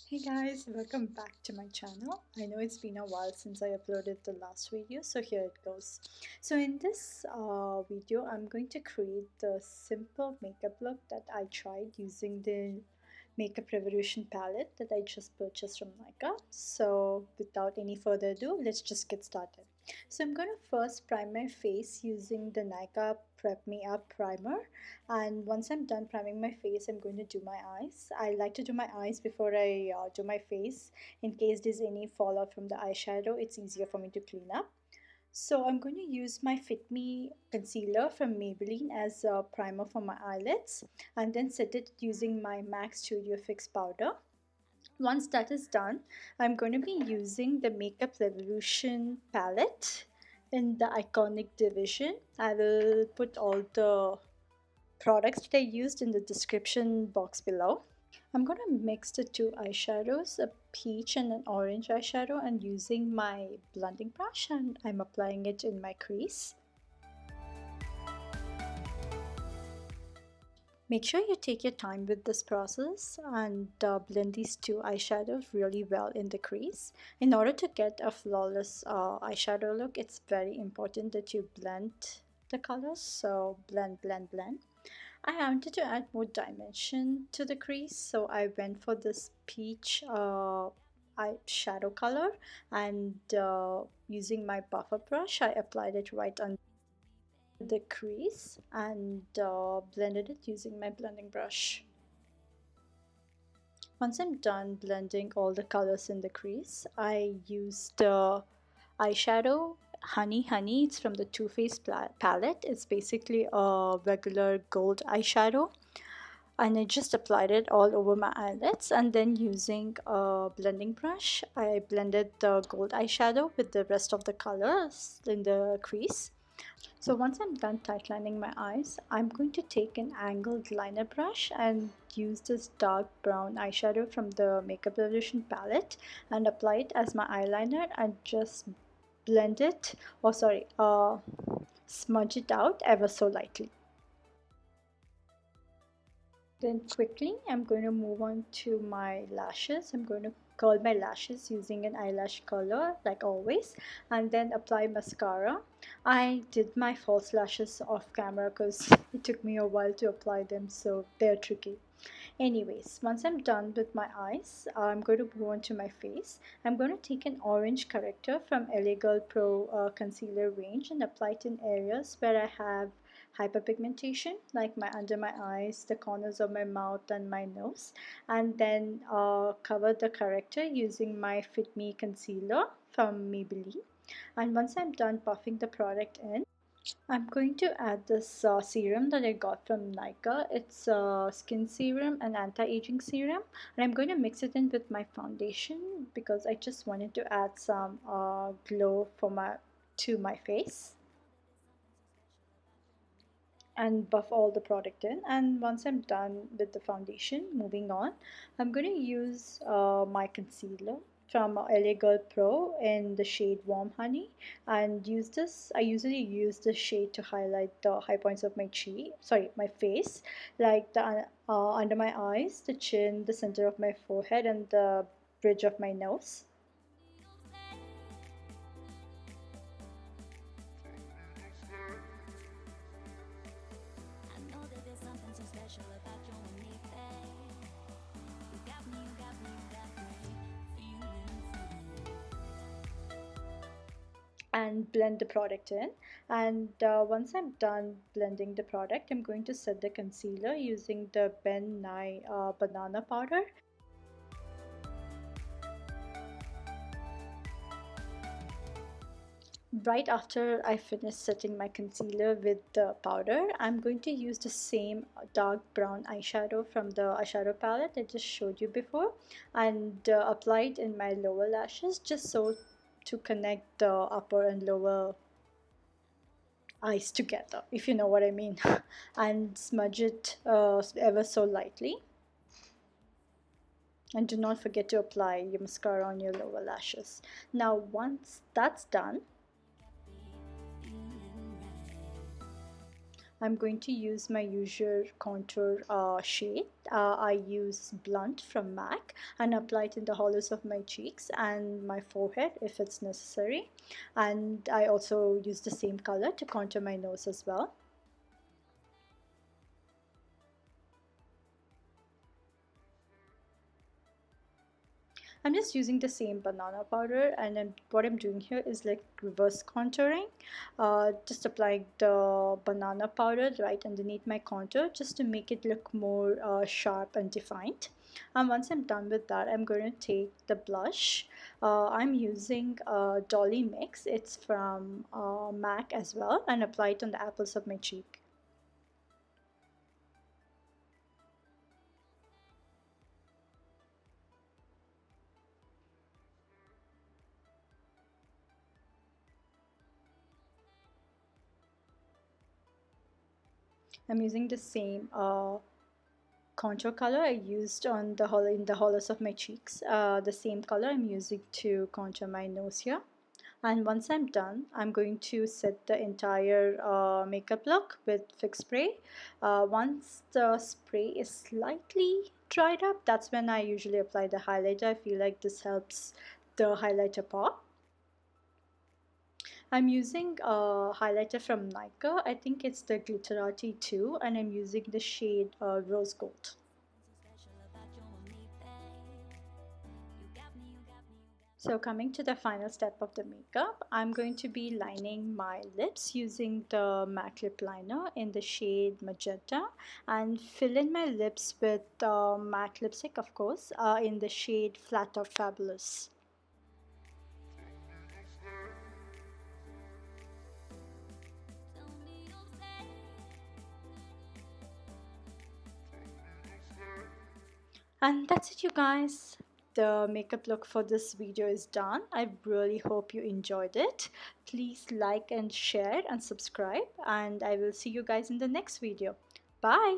Hey guys, welcome back to my channel. I know it's been a while since I uploaded the last video, so here it goes. So in this video, I'm going to create the simple makeup look that I tried using the Makeup Revolution palette that I just purchased from Nika. So without any further ado, let's just get started. So I'm going to first prime my face using the Nika Prep Me Up primer, and once I'm done priming my face, I'm going to do my eyes. I like to do my eyes before I do my face in case there's any fallout from the eyeshadow. It's easier for me to clean up. So I'm going to use my Fit Me concealer from Maybelline as a primer for my eyelids, and then set it using my MAC Studio Fix powder. Once that is done, I'm going to be using the Makeup Revolution palette in the Iconic division. I will put all the products that I used in the description box below. I'm going to mix the two eyeshadows, a peach and an orange eyeshadow, and using my blending brush, and I'm applying it in my crease. Make sure you take your time with this process and blend these two eyeshadows really well in the crease. In order to get a flawless eyeshadow look, it's very important that you blend the colors. So blend, blend, blend. I wanted to add more dimension to the crease, so I went for this peach eyeshadow color, and using my buffer brush, I applied it right under the crease and blended it using my blending brush. Once I'm done blending all the colors in the crease, I used eyeshadow Honey Honey. It's from the Too Faced palette. It's basically a regular gold eyeshadow, and I just applied it all over my eyelids, and then using a blending brush I blended the gold eyeshadow with the rest of the colors in the crease. So once I'm done tightening my eyes, I'm going to take an angled liner brush and use this dark brown eyeshadow from the Makeup Revolution palette and apply it as my eyeliner and just blend it, or sorry, smudge it out ever so lightly. Then quickly I'm going to move on to my lashes. I'm going to curl my lashes using an eyelash curler like always, and then apply mascara. I did my false lashes off camera because it took me a while to apply them, so they're tricky. Anyways, once I'm done with my eyes, I'm going to move on to my face. I'm going to take an orange corrector from LA Girl Pro concealer range and apply it in areas where I have hyperpigmentation, like my under my eyes, the corners of my mouth, and my nose, and then cover the corrector using my Fit Me concealer from Maybelline. And once I'm done buffing the product in, I'm going to add this serum that I got from Nika. It's a skin serum and anti-aging serum, and I'm going to mix it in with my foundation because I just wanted to add some glow for my face and buff all the product in. And once I'm done with the foundation, moving on, I'm going to use my concealer from LA Girl Pro in the shade Warm Honey, and use this. I usually use this shade to highlight the high points of my face, like the under my eyes, the chin, the center of my forehead, and the bridge of my nose. And blend the product in, and once I'm done blending the product, I'm going to set the concealer using the Ben Nye banana powder. Right after I finish setting my concealer with the powder, I'm going to use the same dark brown eyeshadow from the eyeshadow palette I just showed you before, and apply it in my lower lashes, just so to connect the upper and lower eyes together, if you know what I mean, and smudge it ever so lightly. And do not forget to apply your mascara on your lower lashes. Now once that's done, I'm going to use my usual contour shade. I use Blunt from MAC and apply it in the hollows of my cheeks and my forehead if it's necessary. And I also use the same color to contour my nose as well. I'm just using the same banana powder, and then what I'm doing here is like reverse contouring, just applying the banana powder right underneath my contour just to make it look more sharp and defined. And once I'm done with that, I'm going to take the blush. I'm using Dolly Mix. It's from MAC as well, and apply it on the apples of my cheek. I'm using the same contour color I used on the in the hollows of my cheeks. The same color I'm using to contour my nose here. And once I'm done, I'm going to set the entire makeup look with fix spray. Once the spray is slightly dried up, that's when I usually apply the highlighter. I feel like this helps the highlighter pop. I'm using a highlighter from Nika. I think it's the Glitterati 2, and I'm using the shade Rose Gold. So coming to the final step of the makeup, I'm going to be lining my lips using the MAC lip liner in the shade Magenta and fill in my lips with MAC lipstick, of course, in the shade Flat Out Fabulous. And that's it, you guys. The makeup look for this video is done. I really hope you enjoyed it. Please like and share and subscribe, and I will see you guys in the next video. Bye.